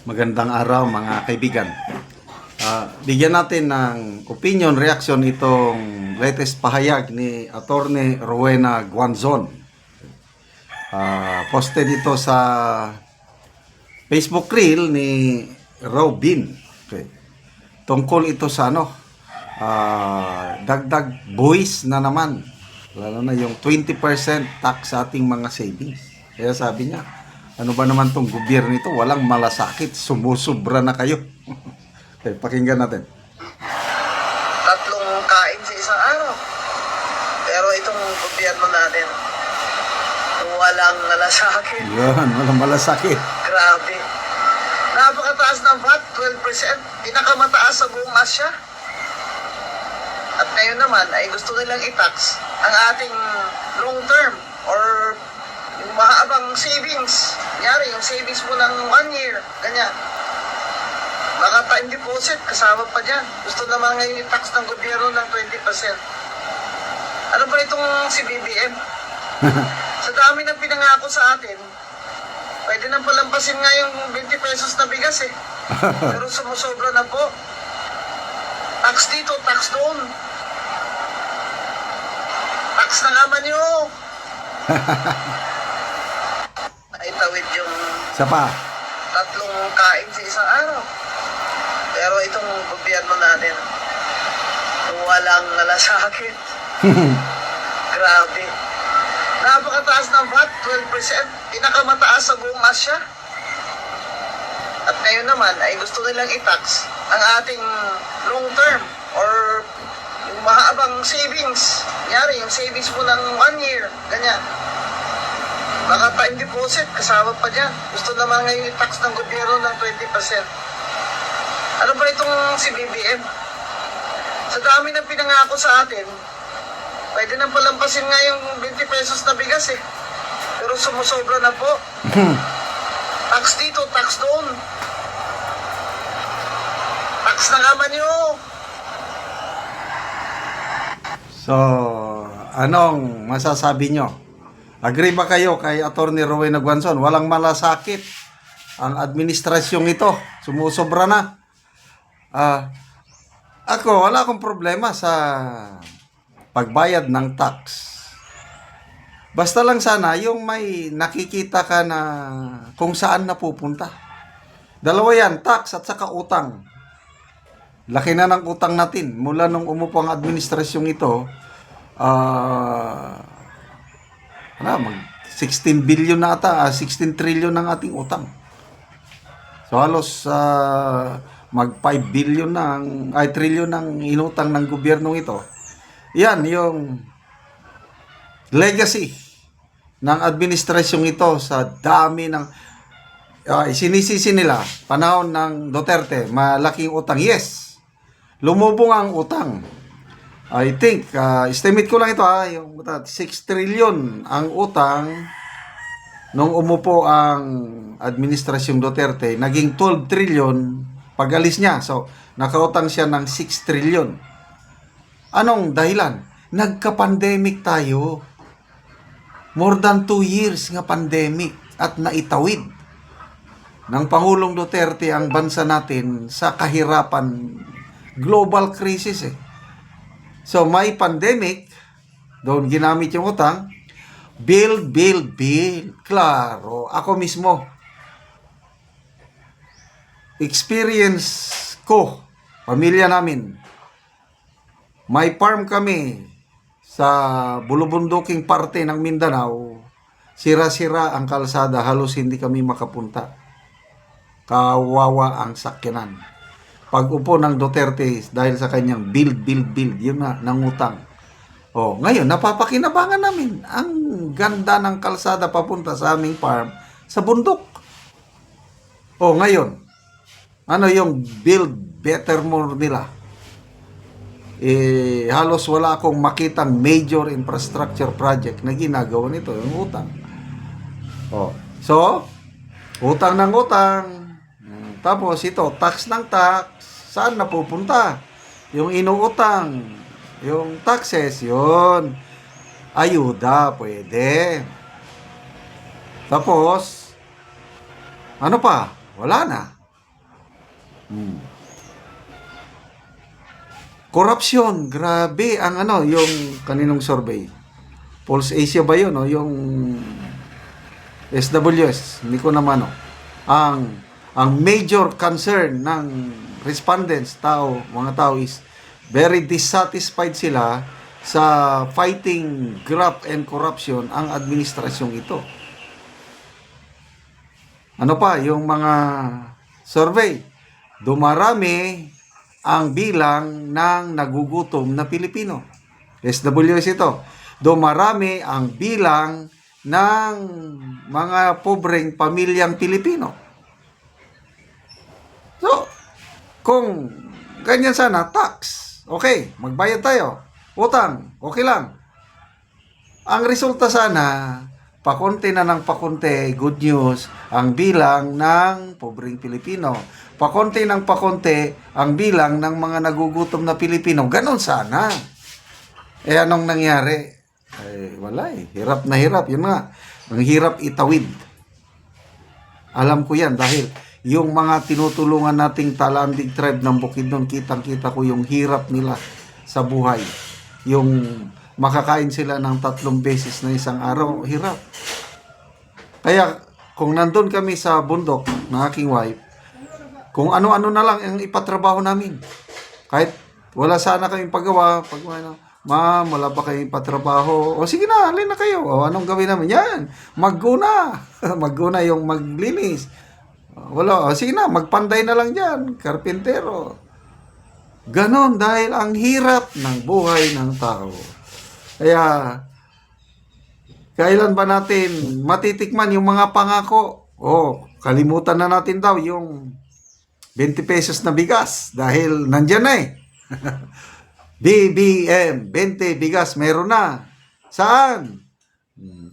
Magandang araw mga kaibigan. Bigyan natin ng opinion, reaction itong latest pahayag ni Attorney Rowena Guanzon. Posted ito sa Facebook reel ni Robin. Okay. Tungkol ito sa dagdag buwis na naman. Lalo na yung 20% tax sa ating mga savings. Kaya sabi niya, ano ba naman tong gobyerno nito? Walang malasakit. Sumusubra na kayo. Okay, pakinggan natin. Tatlong kain sa isang araw. Pero itong gobyerno natin, walang malasakit. Yan, walang malasakit. Grabe. Napakataas ng VAT, 12%. Pinakamataas sa buong Asya. At ngayon naman ay gusto nilang i-tax ang ating long term or yung mahabang savings. Kunyari, yung savings mo ng 1 year, ganyan. Baka time deposit, kasama pa dyan. Gusto naman ngayon i-tax ng gobyerno ng 20%. Ano ba itong si BBM? Sa dami ng pinangako sa atin, pwede nang palampasin nga yung 20 pesos na bigas eh. Pero sumusobra na po. Tax dito, tax doon. Tax na naman nyo. Naitawid yung Isa pa. tatlong kain sa isang araw. Pero itong gobyerno natin, walang malasakit. Grabe. Napakataas ng VAT, 12%. Pinakamataas sa buong Asya. At ngayon naman ay gusto nilang i-tax ang ating long term or yung mahabang savings. Kunyari, yung savings mo ng 1 year, ganyan. Baka time deposit, kasama pa dyan. Gusto naman ngayon i-tax ng gobyerno ng 20%. Ano ba itong si BBM? Sa dami ng pinangako sa atin, pwede nang palampasin nga yung 20 pesos na bigas eh. Pero sumusobra na po. Tax dito, tax doon. Tax na naman yun. So, anong masasabi nyo? Agree ba kayo kay Attorney Rowena Guanzon? Walang malasakit ang administrasyong ito. Sumusobra na. Ako, wala akong problema sa pagbayad ng tax. Basta lang sana yung may nakikita ka na kung saan napupunta. Dalawa yan, tax at saka utang. Laki na ng utang natin. Mula nung umupo ang administrasyong ito, mag 16 billion na ata, 16 trillion ng ating utang. So halos mag 5 billion trillion ng inutang ng gobyernong ito. Yan yung legacy ng administrasyong ito sa dami ng sinisisi nila. Panahon ng Duterte, malaking utang. Yes, lumubong ang utang. I think, estimate ko lang ito yung 6 trillion ang utang nung umupo ang administrasyong Duterte, naging 12 trillion pag-alis niya. So, nakautang siya ng 6 trillion. Anong dahilan? Nagka-pandemic tayo. More than 2 years nga pandemic at naitawid ng Pangulong Duterte ang bansa natin sa kahirapan, global crisis eh. So, may pandemic, doon ginamit yung utang, build. Klaro, ako mismo, experience ko, pamilya namin, may farm kami sa bulubunduking parte ng Mindanao, sira-sira ang kalsada, halos hindi kami makapunta. Kawawa ang sakyanan. Pag-upo ng Duterte dahil sa kanyang build, yun na, nangutang. Ngayon, napapakinabangan namin ang ganda ng kalsada papunta sa aming farm sa bundok. Ngayon, ano yung build better more nila? Halos wala akong makitang major infrastructure project na ginagawa nito, yung utang. So, utang ng utang. Tapos ito, tax ng tax. Saan napupunta? Yung inuutang, yung taxes, yun. Ayuda, pwede. Tapos, ano pa? Wala na. Hmm. Corruption, grabe ang yung kaninong survey. Pulse Asia ba yun, o yung SWS? Hindi ko naman, ang major concern ng respondents, mga tao is very dissatisfied sila sa fighting graft and corruption ang administrasyong ito. Ano pa, yung mga survey, dumarami ang bilang ng nagugutom na Pilipino. SWS ito. Dumarami ang bilang ng mga pobreng pamilyang Pilipino. So, kung ganyan sana, tax. Okay, magbayad tayo. Utang, okay lang. Ang resulta sana, pakunti na ng pakunti, good news, ang bilang ng pobreng Pilipino. Pakunti ng pakunti, ang bilang ng mga nagugutom na Pilipino. Ganon sana. Anong nangyari? Wala eh. Hirap na hirap. Yun nga. Ang hirap itawid. Alam ko yan dahil yung mga tinutulungan nating Talandig tribe ng Bukidnon, kitang-kita ko yung hirap nila sa buhay. Yung makakain sila ng 3 beses na isang araw, hirap. Kaya kung nandun kami sa bundok ng aking wife, kung ano-ano na lang ang ipatrabaho namin. Kahit wala sana kaming paggawa, ma'am, wala ba kayong patrabaho? O sige na, alin na kayo. O anong gawin namin? Yan, magguna. Magguna yung maglinis. Wala, o sige na, magpanday na lang dyan, karpintero. Ganon, dahil ang hirap ng buhay ng tao. Kaya, kailan ba natin matitikman yung mga pangako? Kalimutan na natin daw yung 20 pesos na bigas dahil nandyan na eh. BBM, 20 bigas, meron na. Saan?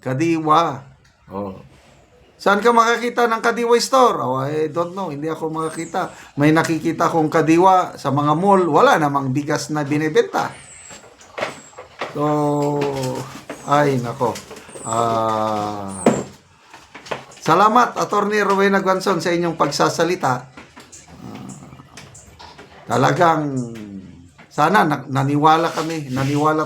Kadiwa. Saan ka makakita ng Kadiwa store? I don't know, hindi ako makakita. May nakikita kong Kadiwa sa mga mall, wala namang bigas na binibenta. So, ay nako. Salamat, Attorney Rowena Guanzon, sa inyong pagsasalita. Talagang sana naniwala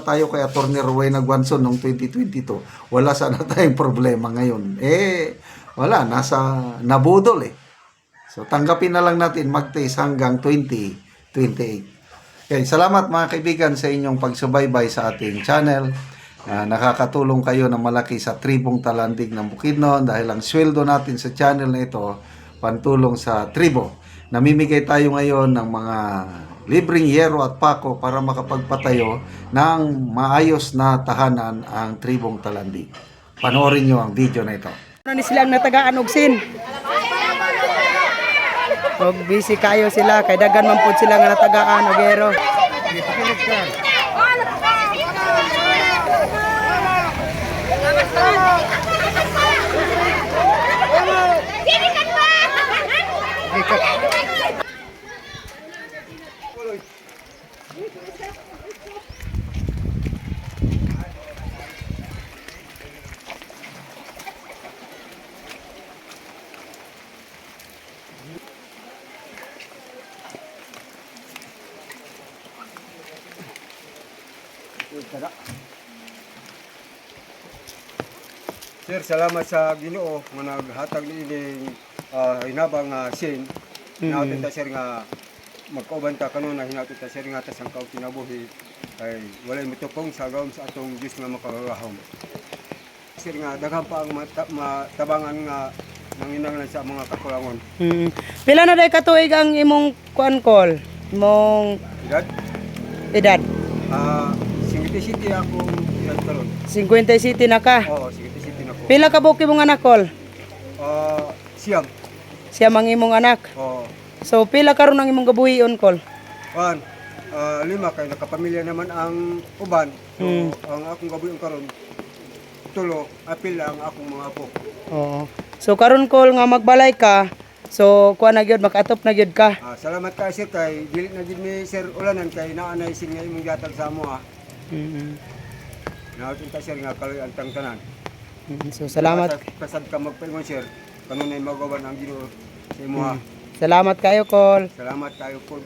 tayo kay Attorney Rowena Guanzon noong 2022. Wala sana tayong problema ngayon. Wala, nabudol eh. So tanggapin na lang natin mag-taste hanggang 2028. Okay, salamat mga kaibigan sa inyong pagsubaybay sa ating channel. Nakakatulong kayo ng malaki sa tribong Talandig ng Bukidnon dahil ang sweldo natin sa channel na ito pantulong sa tribo. Namimigay tayo ngayon ng mga libreng yero at pako para makapagpatayo ng maayos na tahanan ang tribong Talandig. Panoorin nyo ang video na ito. Ano silang natagaan og sin? Og busy kayo sila kay dagan man pud sila nga natagaan og yero. Sir, salamat sa Ginoo nga naghatag niining hinabang sin. Hinautid ta sir nga magkauban ta kanon na hinautid ta sir nga tas ang kaog kinabuhi ay walay mitupong sa gawom sa atong Dios nga makagahom. Sir nga daghan pa ang matabangan nga nanginahanglan sa mga kakulangon. Pila na day katuig ang imong kuan-kol? Imong edad? 57 akong edad karon. 57 na ka. Oo, 57 na ko. Pila ka buok imong anak kol? Siyam. Siya mang imong anak. Oo. So pila karon ang imong gabuhion kol? 5 kay nakapamilya naman ang uban. So ang akong gabuhion karon 3 apil ang akong mga apo. Oo. So karon kol nga magbalay ka. So kuan na gyud makatop na gyud ka. Salamat kay sir kay dili na gid ni Sir Ulanan kay naanay sin nga imong gihatag sa amo ha. Nautin ta sir nga kaloy ang tanan. So salamat. Kasad ka magpaingon sir kanunay magawan ang Ginoo sa imo ha. Salamat kayo, Col. Salamat kayo po.